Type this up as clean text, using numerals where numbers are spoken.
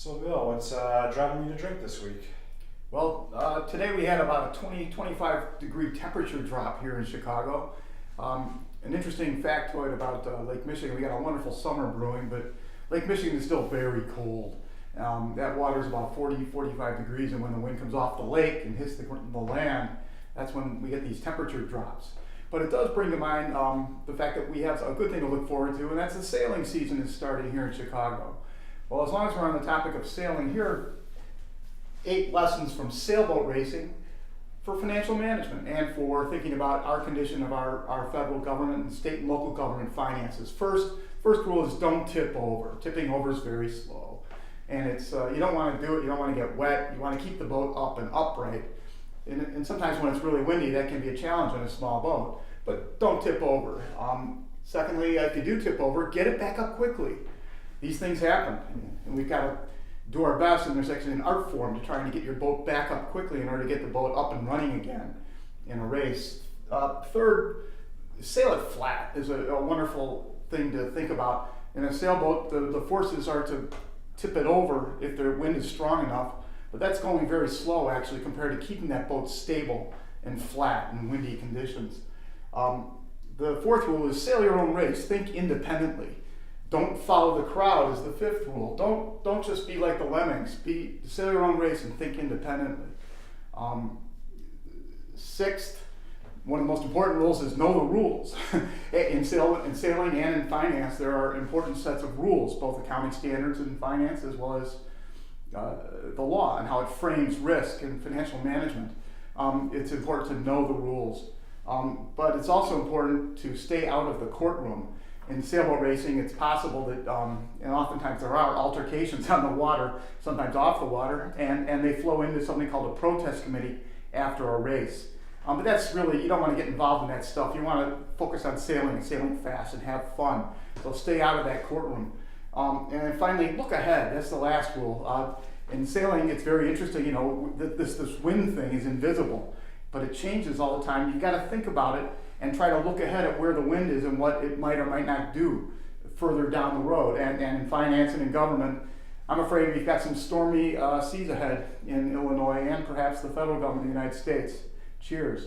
So Bill, what's driving you to drink this week? Well, today we had about a 25 degree temperature drop here in Chicago. An interesting factoid about Lake Michigan, we got a wonderful summer brewing, but Lake Michigan is still very cold. That water is about 45 degrees, and when the wind comes off the lake and hits the land, that's when we get these temperature drops. But it does bring to mind the fact that we have a good thing to look forward to, and that's the sailing season is starting here in Chicago. Well, as long as we're on the topic of sailing, here are 8 lessons from sailboat racing for financial management and for thinking about our condition of our federal government and state and local government finances. First rule is don't tip over. Tipping over is very slow. And it's you don't want to do it, you don't want to get wet, you want to keep the boat up and upright. And sometimes when it's really windy, that can be a challenge on a small boat, but don't tip over. Secondly, if you do tip over, get it back up quickly. These things happen, and we've got to do our best, and there's actually an art form to trying to get your boat back up quickly in order to get the boat up and running again in a race. Third, sail it flat is a wonderful thing to think about. In a sailboat, the forces are to tip it over if the wind is strong enough, but that's going very slow actually compared to keeping that boat stable and flat in windy conditions. The fourth rule is sail your own race. Think independently. Don't follow the crowd is the fifth rule. Don't just be like the lemmings. Sail your own race and think independently. Sixth, one of the most important rules is know the rules. in sailing and in finance, there are important sets of rules, both accounting standards and finance, as well as the law and how it frames risk and financial management. It's important to know the rules. But it's also important to stay out of the courtroom. In sailboat racing, it's possible that, and oftentimes there are altercations on the water, sometimes off the water, and they flow into something called a protest committee after a race. But that's really, you don't want to get involved in that stuff. You want to focus on sailing and sailing fast and have fun. So stay out of that courtroom. And then finally, look ahead. That's the last rule. In sailing, it's very interesting, this wind thing is invisible, but it changes all the time. You've got to think about it and try to look ahead at where the wind is and what it might or might not do further down the road. And in finance and in government, I'm afraid we've got some stormy seas ahead in Illinois and perhaps the federal government of the United States. Cheers.